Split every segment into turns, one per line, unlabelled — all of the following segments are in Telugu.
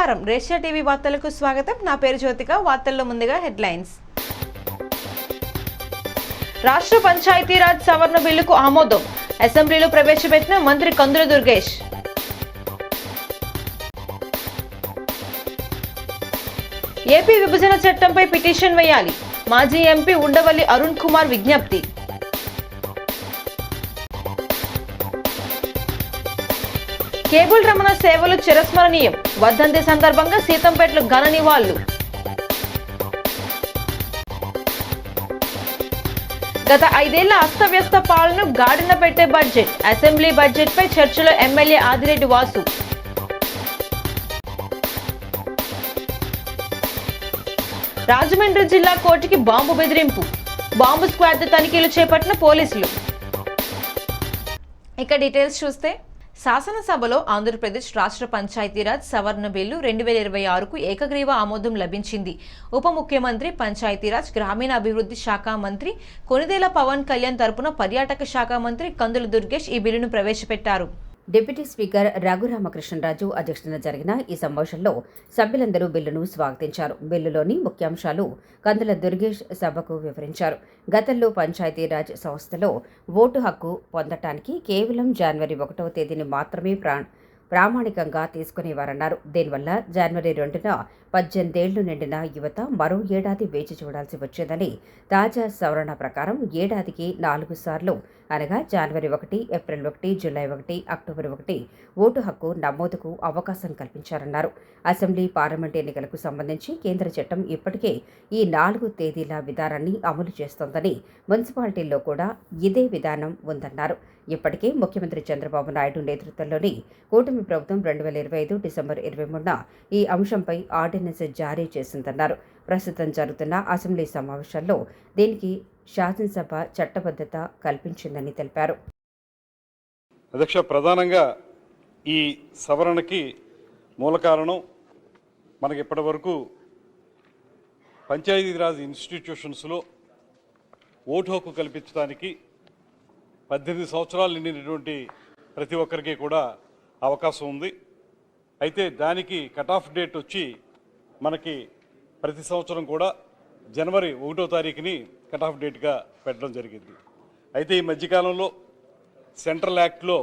నమస్కారం, రేషియా టీవీ వార్తలకు స్వాగతం. నా పేరు జ్యోతిక. వార్తల్లో ముందుగా హెడ్లైన్స్. రాష్ట్ర పంచాయతీరాజ్ సవరణ బిల్లుకు ఆమోదం. అసెంబ్లీలో ప్రవేశపెట్టిన మంత్రి కందుల దుర్గేష్. ఏపీ విభజన చట్టంపై పిటిషన్ వేయాలి. మాజీ ఎంపీ ఉండవల్లి అరుణ్ కుమార్ విజ్ఞప్తి. కేబుల్ రమణ సేవలు చిరస్మరణీయం. వర్ధంతి సందర్భంగా సీతంపేటలో ఘన నివాళులు. గత 5 ఏళ్ల అస్తవ్యస్త పాలన గాడిన పెట్టే బడ్జెట్. అసెంబ్లీ బడ్జెట్ పై చర్చలో ఎమ్మెల్యే ఆదిరెడ్డి వాసు. రాజమండ్రి జిల్లా కోర్టుకి బాంబు బెదిరింపు. బాంబు స్క్వాడ్ తనిఖీలు చేపట్టిన పోలీసులు. ఇక డీటెయిల్స్ చూస్తే, శాసనసభలో ఆంధ్రప్రదేశ్ రాష్ట్ర పంచాయతీరాజ్ సవరణ బిల్లు 2026కు ఏకగ్రీవ ఆమోదం లభించింది. ఉప ముఖ్యమంత్రి, పంచాయతీరాజ్, గ్రామీణాభివృద్ధి శాఖ మంత్రి కొణిదెల పవన్ కళ్యాణ్ తరపున పర్యాటక శాఖ మంత్రి కందుల దుర్గేష్ ఈ బిల్లును ప్రవేశపెట్టారు.
డిప్యూటీ స్పీకర్ రఘురామకృష్ణరాజు అధ్యక్షతన జరిగిన ఈ సమావేశంలో సభ్యులందరూ బిల్లును స్వాగతించారు. బిల్లులోని ముఖ్యాంశాలు కందుల దుర్గేష్ సభకు వివరించారు. గతంలో పంచాయతీరాజ్ సంస్థలో ఓటు హక్కు పొందటానికి కేవలం జనవరి 1వ తేదీని మాత్రమే ప్రామాణికంగా తీసుకునేవారన్నారు. దీనివల్ల జనవరి 2న 18 ఏళ్లు నిండిన యువత మరో ఏడాది వేచి చూడాల్సి వచ్చేదని, తాజా సవరణ ప్రకారం ఏడాదికి 4 సార్లు అనగా జనవరి 1, ఏప్రిల్ 1, జూలై 1, అక్టోబర్ 1 ఓటు హక్కు నమోదుకు అవకాశం కల్పించారన్నారు. అసెంబ్లీ, పార్లమెంట్ ఎన్నికలకు సంబంధించి కేంద్ర చట్టం ఇప్పటికే ఈ 4 తేదీల విధానాన్ని అమలు చేస్తోందని, మున్సిపాలిటీల్లో కూడా ఇదే విధానం ఉందన్నారు. ఇప్పటికే ముఖ్యమంత్రి చంద్రబాబు నాయుడు నేతృత్వంలోని కూటమి ప్రభుత్వం 2025 డిసెంబర్ 23న ఈ అంశంపై ఆర్డినెన్స్ జారీ చేసిందన్నారు. ప్రస్తుతం జరుగుతున్న అసెంబ్లీ సమావేశాల్లో దీనికి శాసనసభ చట్టబద్ధత కల్పించిందని తెలిపారు.
అధ్యక్ష, ప్రధానంగా ఈ సవరణకి మూల కారణం మనకి ఇప్పటి వరకు పంచాయతీరాజ్ ఇన్స్టిట్యూషన్స్లో ఓటు హక్కు కల్పించడానికి 18 సంవత్సరాలు నిండినటువంటి ప్రతి ఒక్కరికి కూడా అవకాశం ఉంది. అయితే దానికి కట్ ఆఫ్ డేట్ వచ్చి మనకి ప్రతి సంవత్సరం కూడా జనవరి 1వ తారీఖుని కట్ ఆఫ్ డేట్గా పెట్టడం జరిగింది. అయితే ఈ మధ్యకాలంలో సెంట్రల్ యాక్ట్లో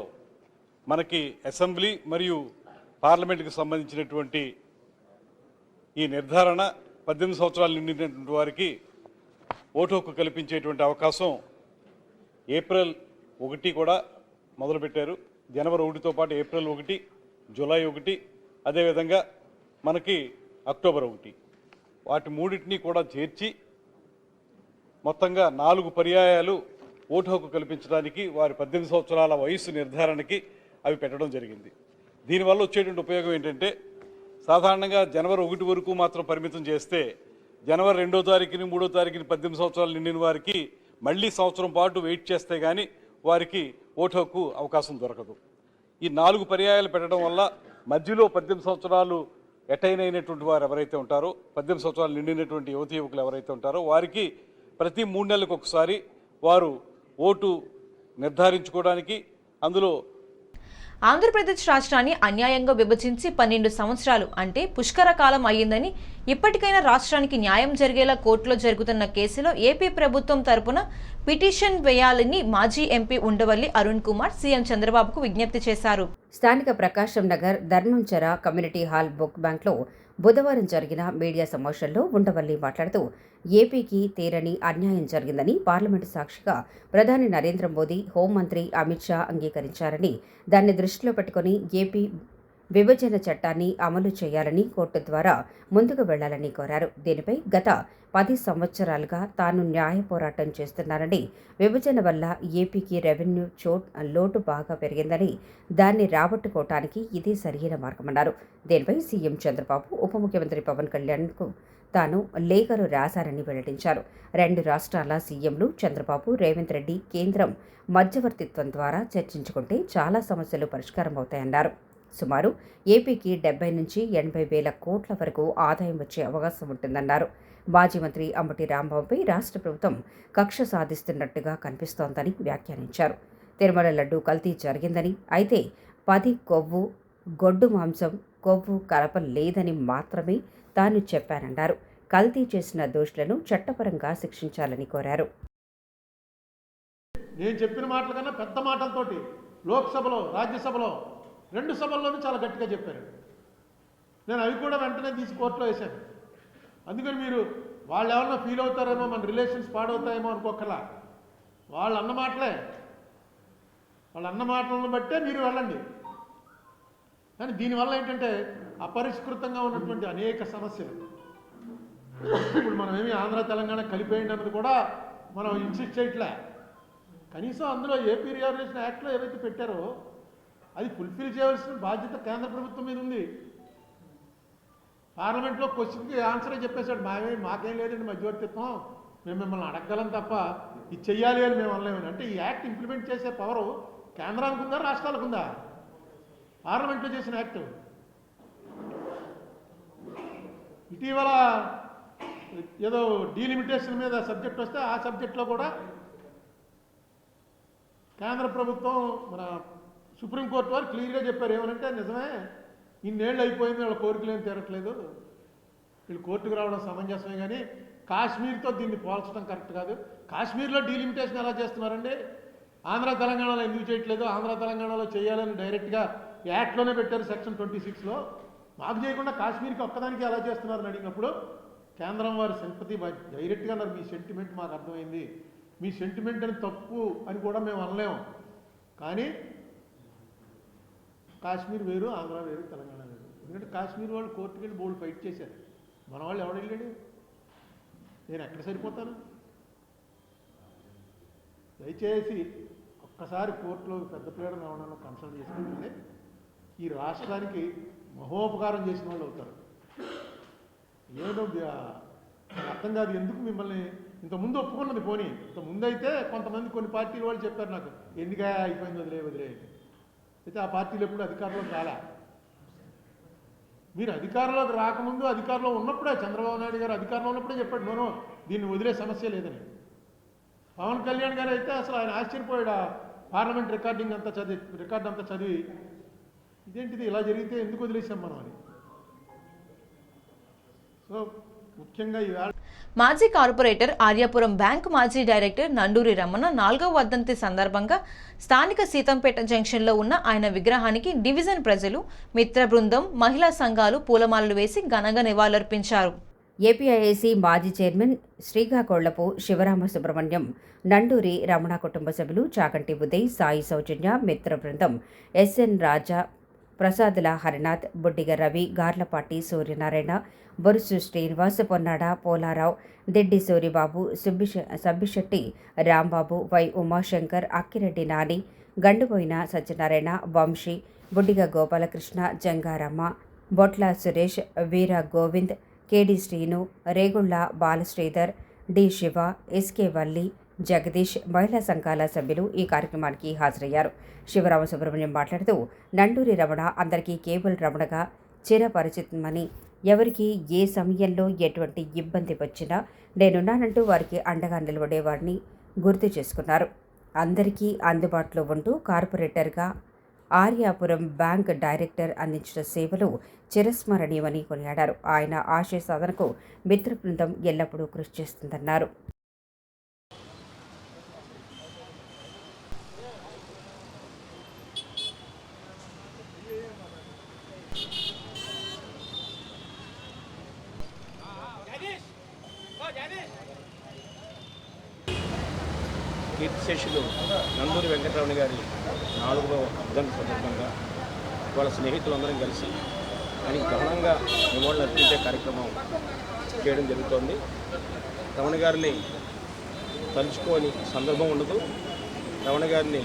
మనకి అసెంబ్లీ మరియు పార్లమెంట్కి సంబంధించినటువంటి ఈ నిర్ధారణ 18 సంవత్సరాలు నిండినటువంటి వారికి ఓటు హక్కు కల్పించేటువంటి అవకాశం ఏప్రిల్ 1 కూడా మొదలుపెట్టారు. జనవరి 1తో పాటు ఏప్రిల్ 1, జూలై 1, అదేవిధంగా మనకి అక్టోబర్ 1 వాటి మూడింటిని కూడా చేర్చి మొత్తంగా 4 పర్యాయాలు ఓటు హక్కు కల్పించడానికి వారి 18 సంవత్సరాల వయసు నిర్ధారణకి అవి పెట్టడం జరిగింది. దీనివల్ల వచ్చేటువంటి ఉపయోగం ఏంటంటే, సాధారణంగా జనవరి 1 వరకు మాత్రం పరిమితం చేస్తే జనవరి 2వ తారీఖుని 3వ తారీఖుని 18 సంవత్సరాలు నిండిన వారికి మళ్ళీ సంవత్సరం పాటు వెయిట్ చేస్తే కానీ వారికి ఓటు హక్కు అవకాశం దొరకదు. ఈ 4 పర్యాయాలు పెట్టడం వల్ల మధ్యలో 18 సంవత్సరాలు అటైన్ అయినటువంటి వారు ఎవరైతే ఉంటారో, 18 సంవత్సరాలు నిండినటువంటి యువతీ యువకులు ఎవరైతే ఉంటారో వారికి ప్రతి 3 నెలలకు ఒకసారి వారు ఓటు నిర్ధారించుకోవడానికి, అందులో
ఆంధ్రప్రదేశ్ రాష్ట్రాన్ని అన్యాయంగా విభజించి 12 సంవత్సరాలు అంటే పుష్కర కాలం అయ్యిందని, ఇప్పటికైనా రాష్ట్రానికి న్యాయం జరిగేలా కోర్టులో జరుగుతున్న కేసులో ఏపీ ప్రభుత్వం తరపున పిటిషన్ వేయాలని మాజీ ఎంపీ ఉండవల్లి అరుణ్ కుమార్ సీఎం చంద్రబాబుకు విజ్ఞప్తి చేశారు.
స్థానిక ప్రకాశం నగర్ ధర్మంచర కమ్యూనిటీ హాల్ బుక్ బ్యాంక్లో బుధవారం జరిగిన మీడియా సమావేశంలో ఉండవల్లి మాట్లాడుతూ, ఏపీకి తీరని అన్యాయం జరిగిందని, పార్లమెంటు సాక్షిగా ప్రధాని నరేంద్ర మోదీ, హోంమంత్రి అమిత్ షా అంగీకరించారని, దాన్ని దృష్టిలో పెట్టుకుని ఏపీ విభజన చట్టాన్ని అమలు చేయాలని కోర్టు ద్వారా ముందుకు వెళ్లాలని కోరారు. దీనిపై గత 10 సంవత్సరాలుగా తాను న్యాయ పోరాటం చేస్తున్నానని, విభజన వల్ల ఏపీకి రెవెన్యూ లోటు బాగా పెరిగిందని, దాన్ని రాబట్టుకోవటానికి ఇదే సరైన మార్గమన్నారు. దీనిపై సీఎం చంద్రబాబు, ఉప ముఖ్యమంత్రి పవన్ కళ్యాణ్కు తాను లేఖలు రాశారని వెల్లడించారు. 2 రాష్ట్రాల సీఎంలు చంద్రబాబు, రేవంత్ రెడ్డి కేంద్రం మధ్యవర్తిత్వం ద్వారా చర్చించుకుంటే చాలా సమస్యలు పరిష్కారం అవుతాయన్నారు. సుమారు ఏపీకి 70 నుంచి 80 వేల కోట్ల వరకు ఆదాయం వచ్చే అవకాశం ఉంటుందన్నారు. మాజీ మంత్రి అంబటి రాంబాబుపై రాష్ట్ర ప్రభుత్వం కక్ష సాధిస్తున్నట్టుగా కనిపిస్తోందని వ్యాఖ్యానించారు. తిరుమల లడ్డూ కల్తీ జరిగిందని, అయితే 10 కొవ్వు గొడ్డు మాంసం కొవ్వు కలపలేదని మాత్రమే తాను చెప్పానన్నారు. కల్తీ చేసిన దోషులను చట్టపరంగా శిక్షించాలని కోరారు.
నేను చెప్పిన మాటల కన్నా పెద్ద మాటలతోటి లోక్సభలో, రాజ్యసభలో 2 సభల్లోనూ చాలా గట్టిగా చెప్పారు. నేను అవి కూడా వెంటనే తీసి కోర్టులో వేశాను. అందుకని మీరు వాళ్ళు ఎవరన్నా ఫీల్ అవుతారేమో, మన రిలేషన్స్ పాడవుతాయేమో అనుకోకలా. వాళ్ళు అన్న మాటలను బట్టే మీరు వెళ్ళండి. కానీ దీనివల్ల ఏంటంటే అపరిష్కృతంగా ఉన్నటువంటి అనేక సమస్యలు, ఇప్పుడు మనం ఏమి ఆంధ్ర తెలంగాణ కలిపేయండి అన్నది కూడా మనం ఇన్సిస్ట్ చేయట్లే. కనీసం అందులో ఏపీ రియార్గనైజేషన్ యాక్ట్లో ఏవైతే పెట్టారో అది ఫుల్ఫిల్ చేయవలసిన బాధ్యత కేంద్ర ప్రభుత్వం మీద ఉంది. పార్లమెంట్లో క్వశ్చన్కి ఆన్సరే చెప్పేశాడు, మాకేం లేదండి మధ్యవర్తిత్వం, మేము మిమ్మల్ని అడగగలం తప్ప ఇది చెయ్యాలి అని మేము అనలేమని. అంటే ఈ యాక్ట్ ఇంప్లిమెంట్ చేసే పవరు కేంద్రానికి ఉందా, రాష్ట్రాలకు ఉందా? పార్లమెంట్లో చేసిన యాక్ట్. ఇటీవల ఏదో డీలిమిటేషన్ మీద సబ్జెక్ట్ వస్తే ఆ సబ్జెక్ట్లో కూడా కేంద్ర ప్రభుత్వం, మన సుప్రీంకోర్టు వారు క్లియర్గా చెప్పారు. ఏమనంటే నిజమే, ఇన్నేళ్ళు అయిపోయింది, వాళ్ళ కోరికలు ఏం తీరట్లేదు, వీళ్ళు కోర్టుకు రావడం సమంజసమే, కానీ కాశ్మీర్తో దీన్ని పోల్చడం కరెక్ట్ కాదు. కాశ్మీర్లో డీలిమిటేషన్ ఎలా చేస్తున్నారండి? ఆంధ్ర తెలంగాణలో ఎందుకు చేయట్లేదు? ఆంధ్ర తెలంగాణలో చేయాలని డైరెక్ట్గా యాక్ట్లోనే పెట్టారు సెక్షన్ 26లో. మాకు చేయకుండా కాశ్మీర్కి ఒక్కదానికి ఎలా చేస్తున్నారని అడిగినప్పుడు కేంద్రం వారి సింపతి డైరెక్ట్గా అన్నారు, మీ సెంటిమెంట్ మాకు అర్థమైంది, మీ సెంటిమెంట్ అని తప్పు అని కూడా మేము అనలేము, కానీ కాశ్మీర్ వేరు, ఆంధ్ర వేరు, తెలంగాణ వేరు. ఎందుకంటే కాశ్మీర్ వాళ్ళు కోర్టుకి వెళ్ళి బోల్డ్ ఫైట్ చేశారు, మన వాళ్ళు ఎవడు వెళ్ళాడు? నేను ఎక్కడ సరిపోతాను? దయచేసి ఒక్కసారి కోర్టులో పెద్ద ప్లేయర్ని ఎవరన్నా కన్సల్ట్ చేసుకుంటే ఈ రాష్ట్రానికి మహోపకారం చేసిన వాళ్ళు అవుతారు. ఏదో అర్థం కాదు ఎందుకు మిమ్మల్ని ఇంతకుముందు ఒప్పుకున్నది. పోనీ ఇంతకుముందు అయితే కొంతమంది కొన్ని పార్టీల వాళ్ళు చెప్పారు నాకు, ఎందుగా అయిపోయింది వదిలే అయితే ఆ పార్టీలు ఎప్పుడు అధికారంలోకి రాలే. మీరు అధికారంలోకి రాకముందు, అధికారంలో ఉన్నప్పుడే చంద్రబాబు నాయుడు గారు అధికారంలో ఉన్నప్పుడే చెప్పాడు, నోనో దీన్ని వదిలే సమస్య లేదని. పవన్ కళ్యాణ్ గారు అయితే అసలు ఆయన ఆశ్చర్యపోయాడు, పార్లమెంట్ రికార్డు అంతా చదివి ఇదేంటిది ఇలా జరిగితే ఎందుకు వదిలేసాం మనం అని. సో ముఖ్యంగా ఈవేళ
మాజీ కార్పొరేటర్ ఆర్యాపురం బ్యాంక్ మాజీ డైరెక్టర్ నండూరి రమణ 4వ వర్ధంతి సందర్భంగా స్థానిక సీతంపేట జంక్షన్లో ఉన్న ఆయన విగ్రహానికి డివిజన్ ప్రజలు, మిత్ర బృందం, మహిళా సంఘాలు పూలమాలలు వేసి ఘనంగా నివాళులర్పించారు.
ఏపీఐఏసీ మాజీ చైర్మన్ శ్రీకాకుళపు శివరామ సుబ్రహ్మణ్యం, నండూరి రమణ కుటుంబ సభ్యులు చాకంటి ఉదయ్, సాయి సౌజన్య, మిత్ర బృందం, SN Raja, Prasadula Harinath, Buddiga Ravi, Garlapati Suryanarayana, Borusu Srinivas, Ponnada Polarao, Diddi Suribabu, Sabbisetti Rambabu, Y Umashankar, Akkireddy Nani, Gandubonia Satyanarayana, Vamsi, Buddiga Gopalakrishna, Jangaramma, Botla Suresh, Veera Govind, KD Srinu, Regulla Balasridhar, D Siva, SK Valli, Jagadish, మహిళా సంఘాల సభ్యులు ఈ కార్యక్రమానికి హాజరయ్యారు. శివరామ సుబ్రహ్మణ్యం మాట్లాడుతూ నండూరి రమణ అందరికీ కేబుల్ రమణగా చిరపరిచితమని, ఎవరికి ఏ సమయంలో ఎటువంటి ఇబ్బంది వచ్చినా నేనున్నానంటూ వారికి అండగా నిలబడేవాడిని గుర్తు చేసుకున్నారు. అందరికీ అందుబాటులో ఉంటూ కార్పొరేటర్గా ఆర్యాపురం బ్యాంక్ డైరెక్టర్ అందించిన సేవలు చిరస్మరణీయమని కొనియాడారు. ఆయన ఆశయ సాధనకు మిత్ర బృందం ఎల్లప్పుడూ కృషి చేస్తుందన్నారు.
కీర్తిశేషులు నందూరి వెంకటరమణ గారి 4వ వర్ధంతి సందర్భంగా వాళ్ళ స్నేహితులందరం కలిసి ఆయనకి ఘనంగా నివాళులు అర్పించే కార్యక్రమం చేయడం జరుగుతోంది. రమణ గారిని తలుచుకోని సందర్భం ఉండదు, రమణ గారిని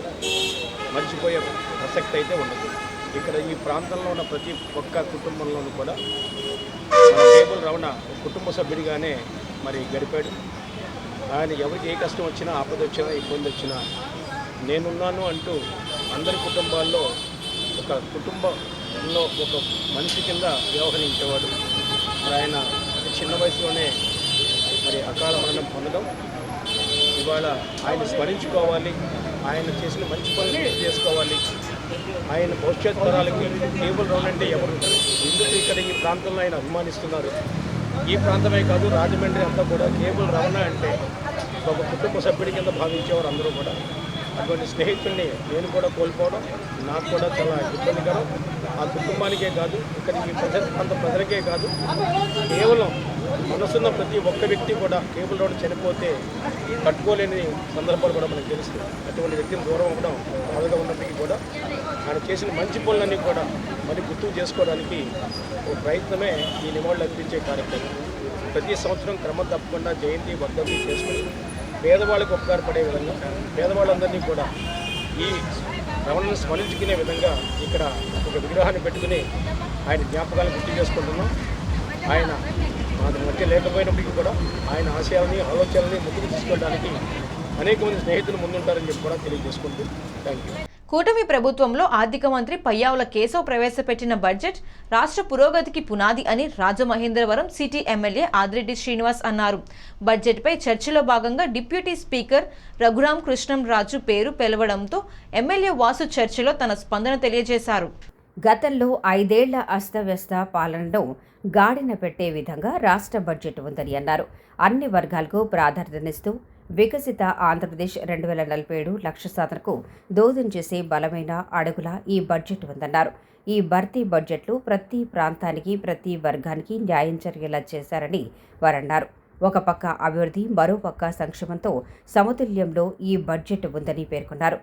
మర్చిపోయే ప్రసక్తి అయితే ఉండదు. ఇక్కడ ఈ ప్రాంతంలో ఉన్న ప్రతి ఒక్క కుటుంబంలోనూ కూడా మన కేబుల్ రమణ కుటుంబ సభ్యుడిగానే మరి గడిపాడు. ఆయన ఎవరికి ఏ కష్టం వచ్చినా, ఆపద వచ్చినా, ఇబ్బంది వచ్చినా నేనున్నాను అంటూ అందరి కుటుంబాల్లో ఒక కుటుంబంలో ఒక మనిషి కింద వ్యవహరించేవాడు. మరి ఆయన అతి చిన్న వయసులోనే మరి అకాల మరణం పొందడం, ఇవాళ ఆయన స్మరించుకోవాలి, ఆయన చేసిన మంచి పనులు చేసుకోవాలి. ఆయన భవిష్యత్ తరాలకి కేబుల్ రౌండ్ అంటే ఎవరు ఎందుకు ఇక్కడ ఈ ప్రాంతంలో ఆయన అభిమానిస్తున్నారు. ఈ ప్రాంతమే కాదు, రాజమండ్రి అంతా కూడా కేబుల్ రవాణా అంటే ఒక కుటుంబ సభ్యుడి కింద భావించేవారు అందరూ కూడా. అటువంటి స్నేహితుడిని నేను కూడా కోల్పోవడం నాకు కూడా చాలా ఇబ్బందికరం. ఆ కుటుంబానికే కాదు, ఇక్కడ ఈ ప్రాంత ప్రజలకే కాదు, కేవలం మనసున్న ప్రతి ఒక్క వ్యక్తి కూడా కేబుల్ రోడ్డు చనిపోతే తట్టుకోలేని సందర్భాలు కూడా మనకు తెలుస్తుంది. అటువంటి వ్యక్తిని దూరం అవ్వడం బాధగా ఉన్నప్పటికీ కూడా ఆయన చేసిన మంచి పనులన్నీ కూడా మరి గుర్తుకు చేసుకోవడానికి ఒక ప్రయత్నమే ఈ నివాళులు అర్పించే కార్యక్రమం. ప్రతి సంవత్సరం క్రమం తప్పకుండా జయంతి వర్ధంతి చేసుకుని పేదవాళ్ళకి ఉపకారపడే విధంగా పేదవాళ్ళందరినీ కూడా ఈ రమణను స్మరించుకునే విధంగా ఇక్కడ ఒక విగ్రహాన్ని పెట్టుకుని ఆయన జ్ఞాపకాలను గుర్తు చేసుకుంటున్నాం. ఆయన మాకు మధ్య లేకపోయినప్పటికీ కూడా ఆయన ఆశయాలని ఆలోచనల్ని ముందుకు తీసుకెళ్ళడానికి అనేక మంది స్నేహితులు ముందుంటారని చెప్పి కూడా తెలియజేసుకుంటూ థ్యాంక్ యూ.
కూటమి ప్రభుత్వంలో ఆర్థిక మంత్రి పయ్యావుల కేశవ్ ప్రవేశపెట్టిన బడ్జెట్ రాష్ట్ర పురోగతికి పునాది అని రాజమహేంద్రవరం సిటీ ఎమ్మెల్యే ఆదిరెడ్డి శ్రీనివాస్ అన్నారు. బడ్జెట్పై చర్చలో భాగంగా డిప్యూటీ స్పీకర్ రఘురామ్ కృష్ణంరాజు పేరు పిలవడంతో ఎమ్మెల్యే వాసు చర్చలో తన స్పందన తెలియజేశారు.
గతంలో 5 ఏళ్ల అస్తవ్యస్త పాలనను గాడిన పెట్టే విధంగా రాష్ట్ర బడ్జెట్ ఉందని అన్నారు. అన్ని వర్గాలకు ప్రాధాన్యతనిస్తూ వికసిత ఆంధ్రప్రదేశ్ 2047 లక్ష్య సాధనకు దోహదం చేసే బలమైన అడుగులా ఈ బడ్జెట్ ఉందన్నారు. ఈ భర్తీ బడ్జెట్లు ప్రతి ప్రాంతానికి ప్రతి వర్గానికి న్యాయం జరిగేలా చేశారని వారన్నారు. ఒక పక్క అభివృద్ధి, మరో పక్క సంక్షేమంతో సమతుల్యంలో ఈ బడ్జెట్ ఉందని పేర్కొన్నారు.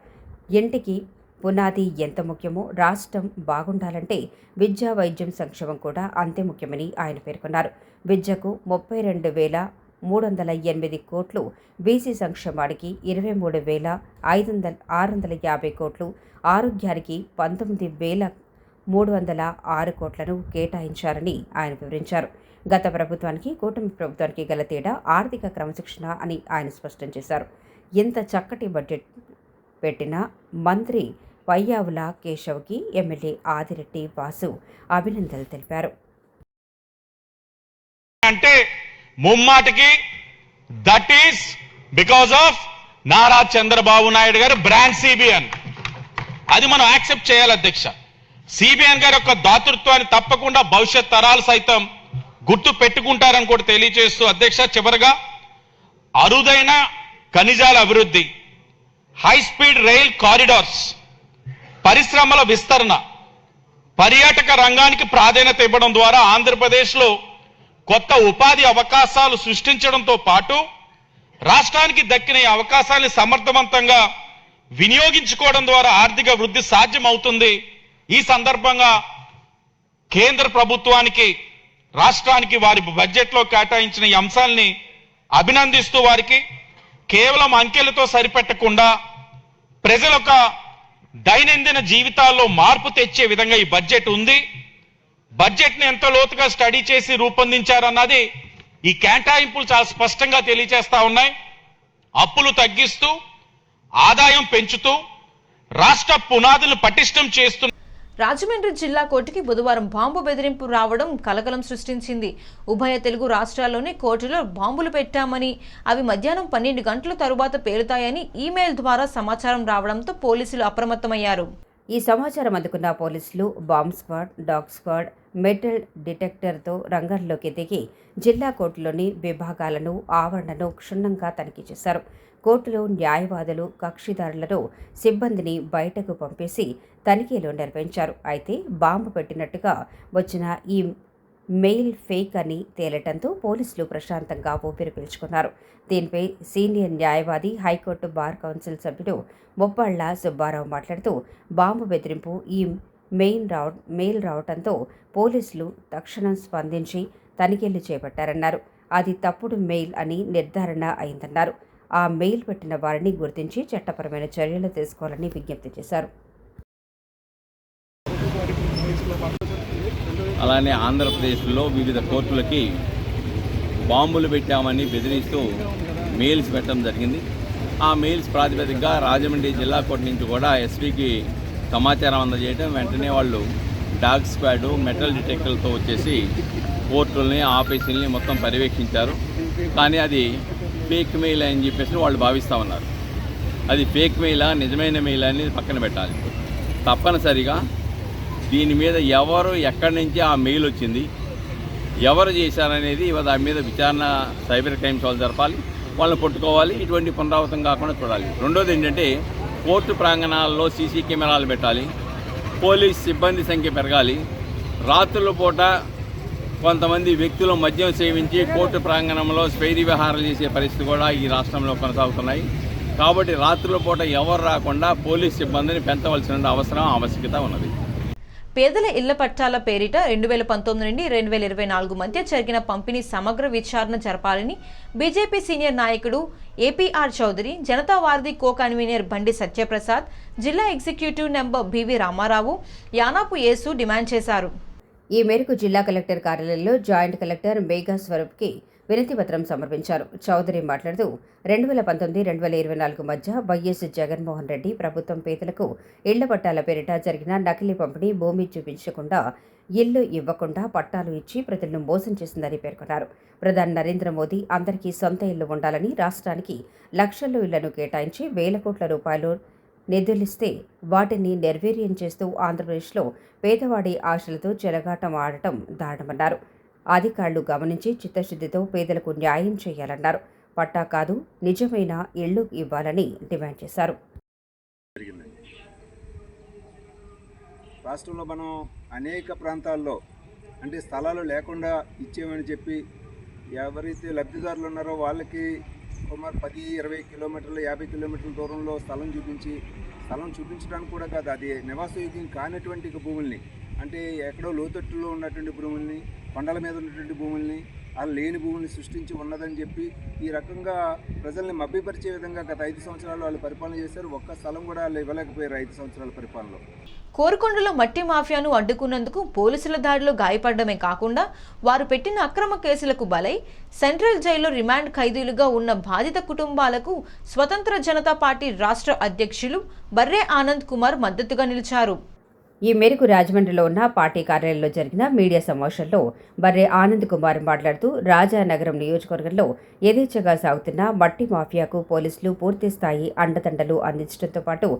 ఇంటికి పునాది ఎంత ముఖ్యమో రాష్ట్రం బాగుండాలంటే విద్యా, వైద్యం, సంక్షేమం కూడా అంతే ముఖ్యమని ఆయన పేర్కొన్నారు. విద్యకు 32,308 కోట్లు, బీసీ సంక్షేమానికి 23,650 కోట్లు, ఆరోగ్యానికి 19,306 కోట్లను కేటాయించారని ఆయన వివరించారు. గత ప్రభుత్వానికి కూటమి ప్రభుత్వానికి గల తేడా ఆర్థిక క్రమశిక్షణ అని ఆయన స్పష్టం చేశారు. ఇంత చక్కటి బడ్జెట్ పెట్టిన మంత్రి పయ్యావుల కేశవ్కి ఎమ్మెల్యే ఆదిరెడ్డి వాసు అభినందనలు తెలిపారు.
అంటే ముమ్మాటికి that is because of Nara Chandrababu Naidu గారు బ్రాండ్ సిబిఎన్. అది మనం యాక్సెప్ట్ చేయాలి అధ్యక్ష. సిబిఎన్ గారి యొక్క దాతృత్వాన్ని తప్పకుండా భవిష్యత్ తరాలు సైతం గుర్తు పెట్టుకుంటారని కూడా తెలియజేస్తూ అధ్యక్ష, చివరగా అరుదైన ఖనిజాల అభివృద్ధి, హై స్పీడ్ రైల్ కారిడార్స్, పరిశ్రమల విస్తరణ, పర్యాటక రంగానికి ప్రాధాన్యత ఇవ్వడం ద్వారా ఆంధ్రప్రదేశ్లో కొత్త ఉపాధి అవకాశాలు సృష్టించడంతో పాటు రాష్ట్రానికి దక్కిన ఈ అవకాశాలను సమర్థవంతంగా వినియోగించుకోవడం ద్వారా ఆర్థిక వృద్ధి సాధ్యమవుతుంది. ఈ సందర్భంగా కేంద్ర ప్రభుత్వానికి, రాష్ట్రానికి వారి బడ్జెట్లో కేటాయించిన ఈ అంశాలని అభినందిస్తూ వారికి కేవలం అంకెలతో సరిపెట్టకుండా ప్రజల యొక్క దైనందిన జీవితాల్లో మార్పు తెచ్చే విధంగా ఈ బడ్జెట్ ఉంది. బడ్జెట్ని ఎంత లోతుగా స్టడీ చేసి రూపొందించారన్నది ఈ కేటాయింపులు చాలా స్పష్టంగా తెలియజేస్తా ఉన్నాయి. అప్పులు తగ్గిస్తూ, ఆదాయం పెంచుతూ, రాష్ట్ర పునాదులను పటిష్టం చేస్తూ
రాజమండ్రి జిల్లా కోర్టుకి బుధవారం బాంబు బెదిరింపు రావడం కలకలం సృష్టించింది. ఉభయ తెలుగు రాష్ట్రాల్లోని కోర్టులో బాంబులు పెట్టామని, అవి మధ్యాహ్నం 12 గంటల తరువాత పేలుతాయని ఈమెయిల్ ద్వారా సమాచారం రావడంతో పోలీసులు అప్రమత్తమయ్యారు.
ఈ సమాచారం అందుకున్న పోలీసులు bomb squad, dog squad, metal డిటెక్టర్తో రంగంలోకి దిగి జిల్లా కోర్టులోని విభాగాలను, ఆవరణను క్షుణ్ణంగా తనిఖీ చేశారు. కోర్టులో న్యాయవాదులు, కక్షిదారులను, సిబ్బందిని బయటకు పంపేసి తనిఖీలు నిర్వహించారు. అయితే బాంబు పెట్టినట్టుగా వచ్చిన ఈ మెయిల్ ఫేక్ అని తేలటంతో పోలీసులు ప్రశాంతంగా ఊపిరి పీల్చుకున్నారు. దీనిపై సీనియర్ న్యాయవాది, హైకోర్టు బార్ కౌన్సిల్ సభ్యుడు ముప్పాళ్ల సుబ్బారావు మాట్లాడుతూ, బాంబు బెదిరింపు ఈ మెయిల్ రావడంతో పోలీసులు తక్షణం స్పందించి తనిఖీలు చేపట్టారన్నారు. అది తప్పుడు మెయిల్ అని నిర్ధారణ అయిందన్నారు. ఆ మెయిల్ పెట్టిన వారిని గుర్తించి చట్టపరమైన చర్యలు తీసుకోవాలని విజ్ఞప్తి చేశారు.
అలానే ఆంధ్రప్రదేశ్లో వివిధ కోర్టులకి బాంబులు పెట్టామని బెదిరిస్తూ మెయిల్స్ పెట్టడం జరిగింది. ఆ మెయిల్స్ ప్రాతిపదికగా రాజమండ్రి జిల్లా కోర్టు నుంచి కూడా ఎస్పీకి సమాచారం అందజేయడం, వెంటనే వాళ్ళు డాగ్ స్క్వాడ్, మెటల్ డిటెక్టర్లతో వచ్చేసి కోర్టుల్ని, ఆఫీసుల్ని మొత్తం పర్యవేక్షించారు. కానీ అది ఫేక్ మెయిల్ అని చెప్పేసి వాళ్ళు భావిస్తూ ఉన్నారు. అది ఫేక్ మెయిలా, నిజమైన మెయిల్ అనేది పక్కన పెట్టాలి. తప్పనిసరిగా దీని మీద ఎవరు ఎక్కడి నుంచి ఆ మెయిల్ వచ్చింది, ఎవరు చేశారనేది దాని మీద విచారణ సైబర్ క్రైమ్స్ వాళ్ళు జరపాలి, వాళ్ళని పట్టుకోవాలి. ఇటువంటి పునరావృతం కాకుండా చూడాలి. రెండోది ఏంటంటే కోర్టు ప్రాంగణాల్లో సీసీ కెమెరాలు పెట్టాలి, పోలీస్ సిబ్బంది సంఖ్య పెరగాలి. రాత్రుల పూట కొంతమంది వ్యక్తులు మద్యం సేవించి కోర్టు ప్రాంగణంలో స్వైరీ విహారాలు చేసే పరిస్థితి కూడా ఈ రాష్ట్రంలో కొనసాగుతున్నాయి. కాబట్టి రాత్రుల పూట ఎవరు రాకుండా పోలీస్ సిబ్బందిని పెంచవలసిన ఆవశ్యకత ఉన్నది.
పేదల ఇళ్ల పట్టాల పేరిట 2019 నుండి 2024 మధ్య జరిగిన పంపిణీ సమగ్ర విచారణ జరపాలని బీజేపీ సీనియర్ నాయకుడు APR Chowdary, Janata Varadhi co convener Bandi Satyaprasad, జిల్లా executive member BV Ramarao, Yanapu Yesu demand చేశారు.
ఈ మేరకు జిల్లా కలెక్టర్ కార్యాలయంలో జాయింట్ కలెక్టర్ మేఘా స్వరూప్కి వినతి పత్రం సమర్పించారు. చౌదరి మాట్లాడుతూ 2019-2024 మధ్య వైఎస్ జగన్మోహన్ రెడ్డి ప్రభుత్వం పేదలకు ఇళ్ల పట్టాల పేరిట జరిగిన నకిలీ పంపిణీ, భూమి చూపించకుండా ఇల్లు ఇవ్వకుండా పట్టాలు ఇచ్చి ప్రజలను మోసం చేసిందని పేర్కొన్నారు. ప్రధాని నరేంద్ర మోదీ అందరికీ సొంత ఇల్లు ఉండాలని రాష్ట్రానికి లక్షల్లో ఇళ్లను కేటాయించి వేల కోట్ల రూపాయలు నిధులిస్తే వాటిని నిర్వీర్యం చేస్తూ ఆంధ్రప్రదేశ్లో పేదవాడి ఆశలతో చెలగాటం ఆడటం దారుణమన్నారు. అధికారులు గమనించి చిత్తశుద్ధితో పేదలకు న్యాయం చేయాలన్నారు. పట్టా కాదు, నిజమైన ఇళ్లు ఇవ్వాలని డిమాండ్ చేశారు.
రాష్ట్రంలో మనం అనేక ప్రాంతాల్లో అంటే స్థలాలు లేకుండా ఇచ్చేమని చెప్పి ఎవరైతే లబ్ధిదారులు ఉన్నారో వాళ్ళకి సుమారు 10-20 కిలోమీటర్లు 50 కిలోమీటర్ల దూరంలో స్థలం చూపించడానికి కూడా కాదు, అది నివాసయోగ్యం కానటువంటి భూముల్ని, అంటే ఎక్కడో లోతట్టులో ఉన్నటువంటి భూముల్ని, కొండల మీద ఉన్నటువంటి భూముల్ని, అలా లేని భూముల్ని సృష్టించి ఉన్నదని చెప్పి ఈ రకంగా ప్రజల్ని మభ్యపరిచే విధంగా గత 5 సంవత్సరాలు వాళ్ళు పరిపాలన చేశారు. ఒక్క స్థలం కూడా వాళ్ళు ఇవ్వలేకపోయారు 5 సంవత్సరాల పరిపాలనలో.
కోరుకొండలో మట్టి మాఫియాను అడ్డుకున్నందుకు పోలీసుల దాడిలో గాయపడమే కాకుండా వారు పెట్టిన అక్రమ కేసులకు బలై సెంట్రల్ జైల్లో రిమాండ్ ఖైదీలుగా ఉన్న బాధిత కుటుంబాలకు స్వతంత్ర జనతా పార్టీ రాష్ట్ర అధ్యక్షులు బర్రే ఆనంద్ కుమార్ మద్దతుగా నిలిచారు.
ఈ మేరకు రాజమండ్రిలో ఉన్న పార్టీ కార్యాలయంలో జరిగిన మీడియా సమావేశంలో బర్రే ఆనంద్ కుమార్ మాట్లాడుతూ రాజానగరం నియోజకవర్గంలో యథేచ్ఛగా సాగుతున్న మట్టి మాఫియాకు పోలీసులు పూర్తిస్థాయి అండదండలు అందించడంతో పాటు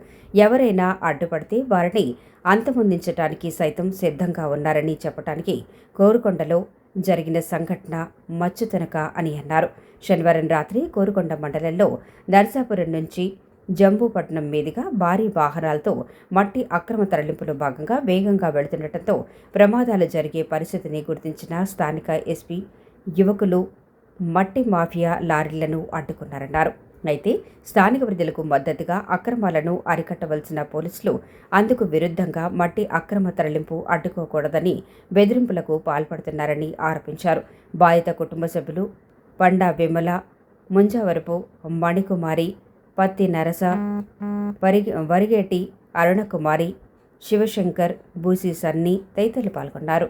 ఎవరైనా అడ్డుపడితే వారిని అంతమొందించడానికి సైతం సిద్ధంగా ఉన్నారని చెప్పడానికి కోరుకొండలో జరిగిన సంఘటన మచ్చుతునక అని అన్నారు. శనివారం రాత్రి కోరుకొండ మండలంలో నర్సాపురం నుంచి జంబూపట్నం మీదుగా భారీ వాహనాలతో మట్టి అక్రమ తరలింపులో భాగంగా వేగంగా వెళుతుండటంతో ప్రమాదాలు జరిగే పరిస్థితిని గుర్తించిన స్థానిక ఎస్పీ యువకులు మట్టి మాఫియా లారీలను అడ్డుకున్నారన్నారు. అయితే స్థానిక ప్రజలకు మద్దతుగా అక్రమాలను అరికట్టవలసిన పోలీసులు అందుకు విరుద్ధంగా మట్టి అక్రమ తరలింపు అడ్డుకోకూడదని బెదిరింపులకు పాల్పడుతున్నారని ఆరోపించారు. బాధిత కుటుంబ సభ్యులు పండా విమల, ముంజావరపు మణికుమారి, పత్తి నరస, వరిగేటి అరుణకుమారి, శివశంకర్, బూసి సన్ని తదితరులు పాల్గొన్నారు.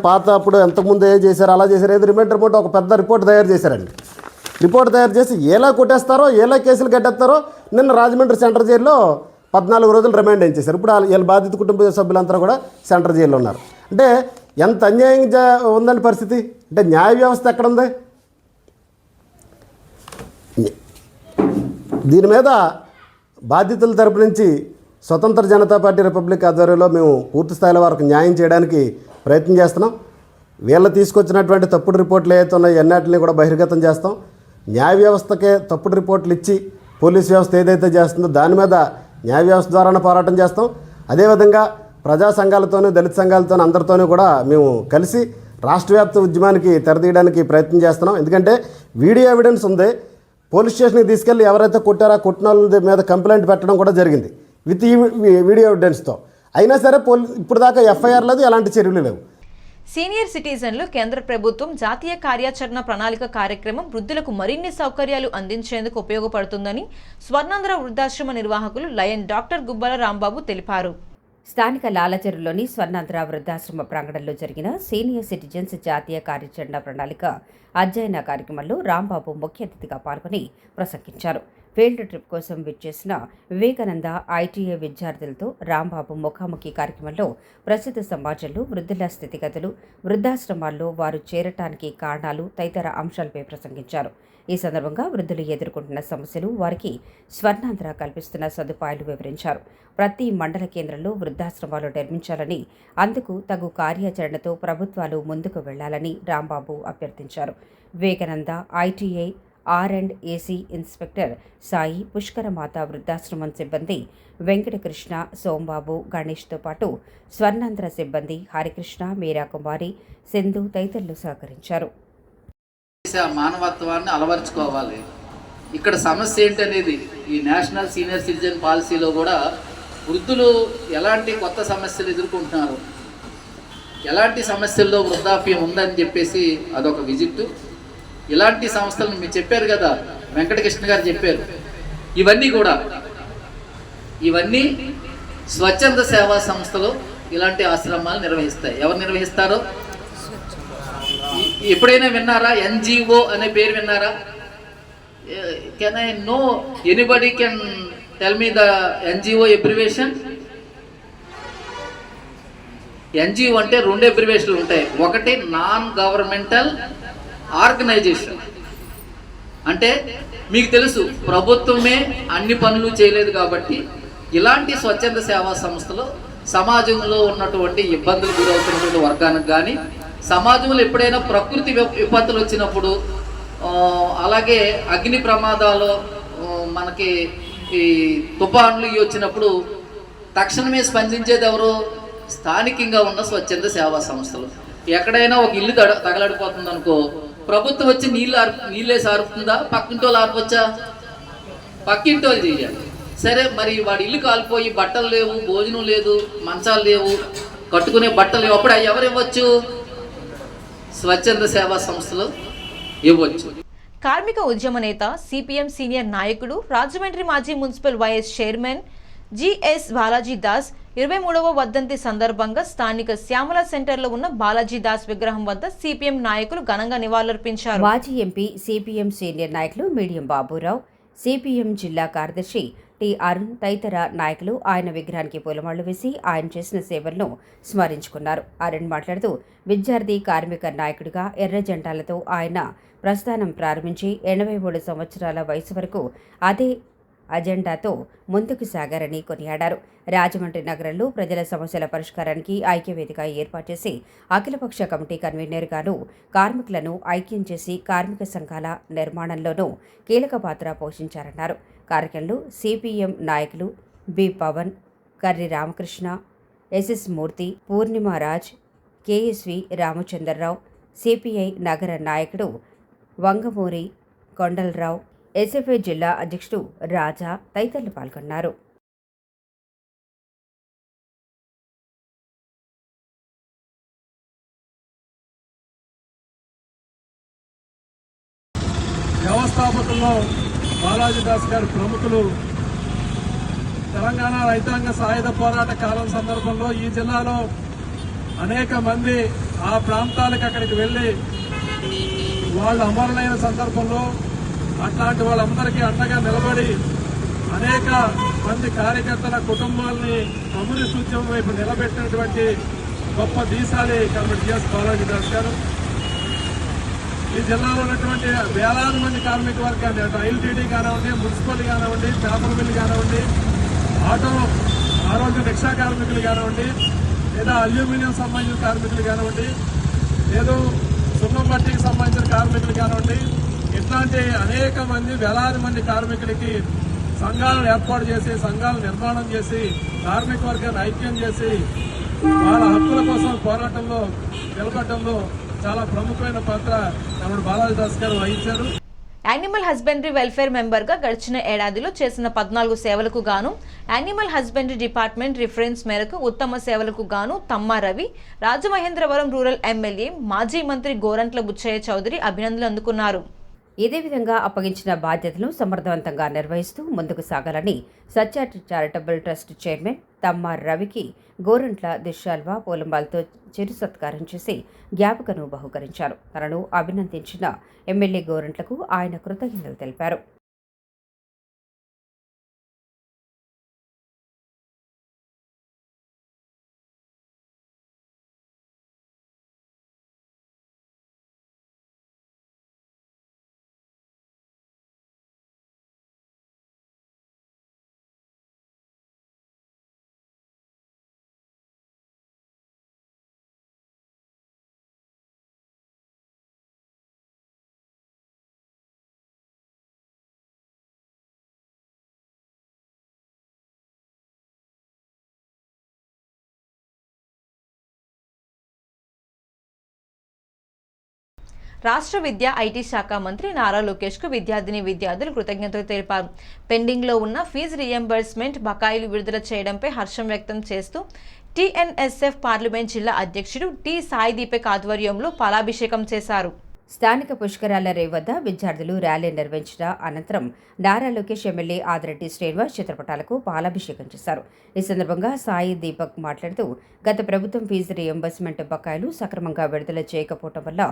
పాత అప్పుడు ఎంతకుముందు ఏం చేశారు, అలా చేశారు, ఏది రిమైండర్ రిపోర్ట్ ఒక పెద్ద రిపోర్ట్ తయారు చేశారండి. రిపోర్ట్ తయారు చేసి ఎలా కొట్టేస్తారో, ఎలా కేసులు కట్టేస్తారో నిన్న రాజమండ్రి సెంట్రల్ జైల్లో 14 రోజులు రిమాండ్ ఏం చేశారు. ఇప్పుడు వీళ్ళ బాధిత కుటుంబ సభ్యులంతా కూడా సెంట్రల్ జైల్లో ఉన్నారు. అంటే ఎంత అన్యాయంగా ఉందండి పరిస్థితి. అంటే న్యాయ వ్యవస్థ ఎక్కడుంది? దీని మీద బాధితుల తరపు నుంచి స్వతంత్ర జనతా పార్టీ రిపబ్లిక్ ఆధ్వర్యంలో మేము పూర్తి స్థాయిలో వారికి న్యాయం చేయడానికి ప్రయత్నం చేస్తున్నాం. వీళ్ళు తీసుకొచ్చినటువంటి తప్పుడు రిపోర్ట్లు ఏవైతే ఉన్నాయో అన్నిటిని కూడా బహిర్గతం చేస్తాం. న్యాయ వ్యవస్థకే తప్పుడు రిపోర్ట్లు ఇచ్చి పోలీస్ వ్యవస్థ ఏదైతే చేస్తుందో దాని మీద న్యాయ వ్యవస్థ ద్వారానే పోరాటం చేస్తాం. అదేవిధంగా ప్రజా సంఘాలతోనూ, దళిత సంఘాలతోనూ అందరితోనూ కూడా మేము కలిసి రాష్ట్రవ్యాప్త ఉద్యమానికి తెరతీయడానికి ప్రయత్నం చేస్తున్నాం. ఎందుకంటే వీడియో ఎవిడెన్స్ ఉంది. పోలీస్ స్టేషన్కి తీసుకెళ్ళి ఎవరైతే కొట్టారో కొట్టిన వాళ్ళ మీద కంప్లైంట్ పెట్టడం కూడా జరిగింది విత్ ఈ వీడియో ఎవిడెన్స్తో. అయినా సరే ఇప్పుడు దాకా ఎఫ్ఐఆర్ లేదు, ఎలాంటి చర్యలు లేవు.
సీనియర్ సిటిజన్లు కేంద్ర ప్రభుత్వం జాతీయ కార్యాచరణ ప్రణాళిక కార్యక్రమం వృద్ధులకు మరిన్ని సౌకర్యాలు అందించేందుకు ఉపయోగపడుతుందని స్వర్ణాంధ్ర వృద్ధాశ్రమ నిర్వాహకులు లయన్ డాక్టర్ గుబ్బల రాంబాబు తెలిపారు.
స్థానిక లాలచెరులోని స్వర్ణాంధ్ర వృద్ధాశ్రమ ప్రాంగణంలో జరిగిన సీనియర్ సిటిజన్స్ జాతీయ కార్యాచరణ ప్రణాళిక అధ్యయన కార్యక్రమంలో రాంబాబు ముఖ్య అతిథిగా పాల్గొని ప్రసంగించారు. ఫీల్డ్ ట్రిప్ కోసం విచ్చేసిన వివేకానంద ఐటీఐ విద్యార్థులతో రాంబాబు ముఖాముఖి కార్యక్రమంలో ప్రస్తుత సమాజంలో వృద్ధుల స్థితిగతులు, వృద్ధాశ్రమాల్లో వారు చేరటానికి కారణాలు తదితర అంశాలపై ప్రసంగించారు. ఈ సందర్భంగా వృద్ధులు ఎదుర్కొంటున్న సమస్యలు, వారికి స్వర్ణాంధ్ర కల్పిస్తున్న సదుపాయాలు వివరించారు. ప్రతి మండల కేంద్రంలో వృద్ధాశ్రమాలు నిర్మించాలని, అందుకు తగు కార్యాచరణతో ప్రభుత్వాలు ముందుకు వెళ్లాలని రాంబాబు అభ్యర్థించారు. Vivekananda ITI R&AC inspector Sai, Pushkaramatha వృద్ధాశ్రమం సిబ్బంది వెంకటకృష్ణ, సోంబాబు, గణేష్తో పాటు స్వర్ణాంధ్ర సిబ్బంది హరికృష్ణ, మీరాకుమారి, సింధు తదితరులు సహకరించారు.
మానవత్వాన్ని అలవర్చుకోవాలి. ఇక్కడ సమస్య ఏంటనేది ఈ నేషనల్ సీనియర్ సిటిజన్ పాలసీలో కూడా వృద్ధులు ఎలాంటి కొత్త సమస్యలు ఎదుర్కొంటున్నారు, ఎలాంటి సమస్యల్లో వృద్ధాప్యం ఉందని చెప్పేసి అదొక విజిట్. ఇలాంటి సంస్థలను మీరు చెప్పారు కదా, వెంకటకృష్ణ గారు చెప్పారు. ఇవన్నీ స్వచ్ఛంద సేవా సంస్థలు ఇలాంటి ఆశ్రమాలు నిర్వహిస్తాయి. ఎవరు నిర్వహిస్తారో ఎప్పుడైనా విన్నారా? NGO అనే పేరు విన్నారా? Can I know anybody can tell me the NGO abbreviation? NGO అంటే 2 అబ్రివేషన్లు ఉంటాయి. ఒకటి నాన్ గవర్నమెంటల్ ఆర్గనైజేషన్, అంటే మీకు తెలుసు ప్రభుత్వమే అన్ని పనులు చేయలేదు కాబట్టి ఇలాంటి స్వచ్ఛంద సేవా సంస్థలు సమాజంలో ఉన్నటువంటి ఇబ్బందులు గురవుతున్నటువంటి వర్గానికి కానీ, సమాజంలో ఎప్పుడైనా ప్రకృతి విపత్తులు వచ్చినప్పుడు, అలాగే అగ్ని ప్రమాదాలు, మనకి ఈ తుఫాన్లు వచ్చినప్పుడు తక్షణమే స్పందించేది ఎవరు? స్థానికంగా ఉన్న స్వచ్ఛంద సేవా సంస్థలు. ఎక్కడైనా ఒక ఇల్లు తగలడిపోతుంది అనుకో, ప్రభుత్వం వచ్చి నీళ్ళేసి ఆరుతుందా? పక్కింటోళ్ళు ఆర్పొచ్చా? పక్కింటోళ్ళు చేయాలి. సరే, మరి వాడి ఇల్లు కాలిపోయి బట్టలు లేవు, భోజనం లేదు, మంచాలు లేవు, కట్టుకునే బట్టలు లేవు, అప్పుడు ఎవరు ఇవ్వచ్చు? స్వచ్ఛంద సేవా సంస్థలు ఇవ్వచ్చు.
కార్మిక ఉద్యమ నేత, సిపిఎం సీనియర్ నాయకుడు, రాజమండ్రి మాజీ municipal vice chairman GS Balaji Das 23వ వర్ధంతి సందర్భంగా స్థానిక శ్యామల సెంటర్లో ఉన్న బాలాజీ దాస్ విగ్రహం వద్ద సిపిఎం నాయకులు ఘనంగా నివాళులర్పించారు.
మాజీ ఎంపీ, సిపిఎం సీనియర్ నాయకులు మీడియం బాబురావు, సిపిఎం జిల్లా కార్యదర్శి టి అరుణ్ తదితర నాయకులు ఆయన విగ్రహానికి పూలమాళ్లు వేసి ఆయన చేసిన సేవలను స్మరించుకున్నారు. అరుణ్ మాట్లాడుతూ, విద్యార్థి కార్మిక నాయకుడిగా ఎర్ర జెండాలతో ఆయన ప్రస్థానం ప్రారంభించి 83 సంవత్సరాల వయసు వరకు అదే అజెండాతో ముందుకు సాగారని కొనియాడారు. రాజమండ్రి నగరంలో ప్రజల సమస్యల పరిష్కారానికి ఐక్యవేదిక ఏర్పాటు చేసి అఖిలపక్ష కమిటీ కన్వీనర్గాను కార్మికులను ఐక్యం చేసి కార్మిక సంఘాల నిర్మాణంలోనూ కీలక పాత్ర పోషించారన్నారు. కార్యక్రమంలో సిపిఎం నాయకులు బి పవన్, కర్రి రామకృష్ణ, ఎస్ఎస్ మూర్తి, పూర్ణిమారాజ్, కేఎస్వి రామచంద్రరావు, సిపిఐ నగర నాయకుడు వంగమూరి కొండలరావు, ఎస్ఎఫ్ఐ జిల్లా అధ్యక్షుడు రాజా తదితరులు పాల్గొన్నారు.
వ్యవస్థాపకుల్లో బాలాజీ దాస్ గారి ప్రముఖులు. తెలంగాణ రైతాంగ సాయుధ పోరాట కాలం సందర్భంలో ఈ జిల్లాలో అనేక మంది ఆ ప్రాంతాలకు అక్కడికి వెళ్ళి వాళ్ళు అమరులైన సందర్భంలో అట్లాంటి వాళ్ళందరికీ అండగా నిలబడి అనేక మంది కార్యకర్తల కుటుంబాలని కమ్యూనిస్ట్ ఉద్యమం వైపు నిలబెట్టినటువంటి గొప్ప దీశాలి కమిటీ జిఎస్ బాలాజీ దాస్ గారు. ఈ జిల్లాలో ఉన్నటువంటి వేలాది మంది కార్మిక వర్గాన్ని, అటు ఐఎల్టీడీ కానివ్వండి, మున్సిపల్ కానివ్వండి, పేపర్ మిల్ కానివ్వండి, ఆటో ఆ రోజు రిక్షా కార్మికులు కానివ్వండి, లేదా అల్యూమినియం సంబంధించిన కార్మికులు కానివ్వండి, ఏదో సున్నం బట్టికి సంబంధించిన కార్మికులు కానివ్వండి, ఇట్లాంటి అనేక మంది వేలాది మంది కార్మికులకి సంఘాలను ఏర్పాటు చేసి, సంఘాలను నిర్మాణం చేసి, కార్మిక వర్గాన్ని ఐక్యం చేసి వాళ్ళ హక్కుల కోసం పోరాటంలో నిలబడటంలో చాలా ప్రముఖమైన పాత్ర తమ్ముడు బాలాజీ దాస్ గారు వహించారు.
యానిమల్ హస్బెండరీ వెల్ఫేర్ మెంబర్గా గడిచిన ఏడాదిలో చేసిన 14 సేవలకు గాను యానిమల్ హస్బెండరీ డిపార్ట్మెంట్ రిఫరెన్స్ మేరకు ఉత్తమ సేవలకు గాను తమ్మా రవి, రాజమహేంద్రవరం రూరల్ ఎమ్మెల్యే, మాజీ మంత్రి గోరంట్ల బుచ్చయ్య చౌదరి అభినందనలు అందుకున్నారు.
ఇదే విధంగా అప్పగించిన బాధ్యతలను సమర్థవంతంగా నిర్వహిస్తూ ముందుకు సాగాలని సత్య చారిటబుల్ ట్రస్ట్ చైర్మన్ తమ్మా రవికి గోరంట్ల దిశాల్వా పూలంబాలతో చిరు సత్కారం చేసి జ్ఞాపికను బహుకరించారు. తనను అభినందించిన ఎమ్మెల్యే గోరంట్లకు ఆయన కృతజ్ఞతలు తెలిపారు.
రాష్ట్ర విద్యా ఐటీ శాఖ మంత్రి నారా లోకేష్కు విద్యార్థులు కృతజ్ఞతలు తెలిపారు. పెండింగ్లో ఉన్న ఫీజు రియంబర్స్మెంట్ బకాయిలు విడుదల చేయడంపై హర్షం వ్యక్తం చేస్తూ టీఎన్ఎస్ఎఫ్ పార్లమెంట్ జిల్లా అధ్యక్షుడు టి సాయి దీపక్ ఆధ్వర్యంలో పాలాభిషేకం చేశారు.
స్థానిక పుష్కరాల రేవు వద్ద విద్యార్థులు ర్యాలీ నిర్వహించిన అనంతరం నారా లోకేష్ ఎమ్మెల్యే ఆదిరెడ్డి శ్రీనివాస్ చిత్రపటాలకు పాలాభిషేకం చేశారు. ఈ సందర్భంగా సాయి దీపక్ మాట్లాడుతూ గత ప్రభుత్వం ఫీజు రియంబర్స్మెంట్ బకాయిలు సక్రమంగా విడుదల చేయకపోవడం వల్ల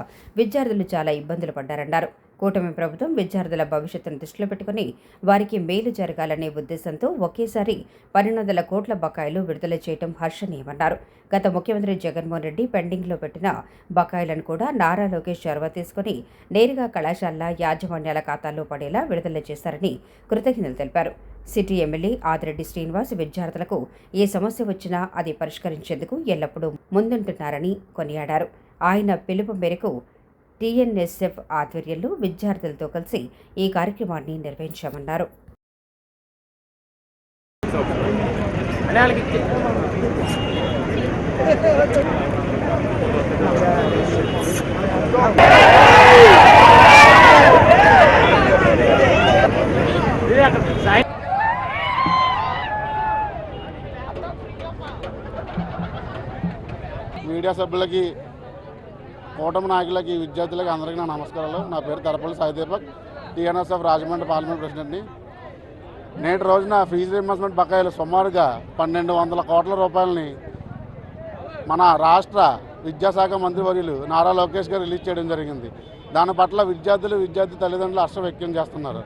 విద్యార్థులు చాలా ఇబ్బందులు పడ్డారన్నారు. కూటమి ప్రభుత్వం విద్యార్థుల భవిష్యత్తును దృష్టిలో పెట్టుకుని వారికి మేలు జరగాలనే ఉద్దేశంతో ఒకేసారి 1200 కోట్ల బకాయిలు విడుదల చేయడం హర్షణీయమన్నారు. గత ముఖ్యమంత్రి జగన్మోహన్ రెడ్డి పెండింగ్లో పెట్టిన బకాయిలను కూడా నారా లోకేష్ చొరవ తీసుకుని నేరుగా కళాశాలల యాజమాన్యాల ఖాతాల్లో పడేలా విడుదల చేశారని కృతజ్ఞతలు తెలిపారు. సిటీ ఎమ్మెల్యే ఆదిరెడ్డి శ్రీనివాస్ విద్యార్థులకు ఏ సమస్య వచ్చినా అది పరిష్కరించేందుకు ఎల్లప్పుడూ ముందుంటున్నారని కొనియాడారు. ఆయన పిలుపు మేరకు టీఎన్ఎస్ఎఫ్ ఆధ్వర్యంలో విద్యార్థులతో కలిసి ఈ కార్యక్రమాన్ని నిర్వహించామన్నారు.
మీడియా సభ్యులకి, కూటమి నాయకులకి, విద్యార్థులకి అందరికీ నా నమస్కారాలు. నా పేరు తరపల్లి సాయి దీపక్, టీఎన్ఎస్ఎఫ్ రాజమండ్రి పార్లమెంట్ ప్రెసిడెంట్ని. నేటి రోజున ఫీజు రీయింబర్స్మెంట్ బకాయిలు సుమారుగా 1200 కోట్ల రూపాయలని మన రాష్ట్ర విద్యాశాఖ మంత్రివర్యులు నారా లోకేష్ గారు రిలీజ్ చేయడం జరిగింది. దాని పట్ల విద్యార్థి తల్లిదండ్రులు హర్షం వ్యక్తం చేస్తున్నారు.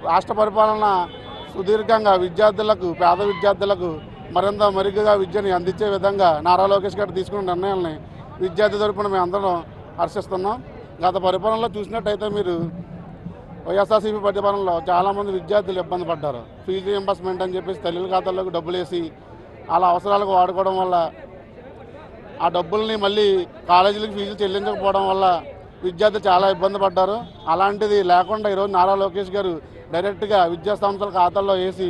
రాష్ట్ర పరిపాలన సుదీర్ఘంగా విద్యార్థులకు, పేద విద్యార్థులకు మరింత మెరుగ్గా విద్యని అందించే విధంగా నారా లోకేష్ గారు తీసుకున్న నిర్ణయాలని విద్యార్థి తరపున మేము అందరం హర్షిస్తున్నాం. గత పరిపాలనలో చూసినట్టయితే మీరు వైఎస్ఆర్సీపీ పరిపాలనలో చాలామంది విద్యార్థులు ఇబ్బంది పడ్డారు. ఫీజు రీయింబర్స్మెంట్ అని చెప్పేసి తల్లుల ఖాతాల్లోకి డబ్బులు వేసి అలా అవసరాలకు వాడుకోవడం వల్ల ఆ డబ్బుల్ని మళ్ళీ కాలేజీలకు ఫీజులు చెల్లించకపోవడం వల్ల విద్యార్థులు చాలా ఇబ్బంది పడ్డారు. అలాంటిది లేకుండా ఈరోజు నారా లోకేష్ గారు డైరెక్ట్గా విద్యాసంస్థల ఖాతాల్లో వేసి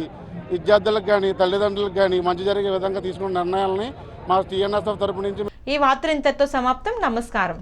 విద్యార్థులకు కానీ తల్లిదండ్రులకు కానీ మంచి జరిగే విధంగా తీసుకున్న నిర్ణయాలని మా టీఎన్ఎస్ఎఫ్ తరపు నుంచి
ఈ వార్త ఇంతటితో సమాప్తం. నమస్కారం.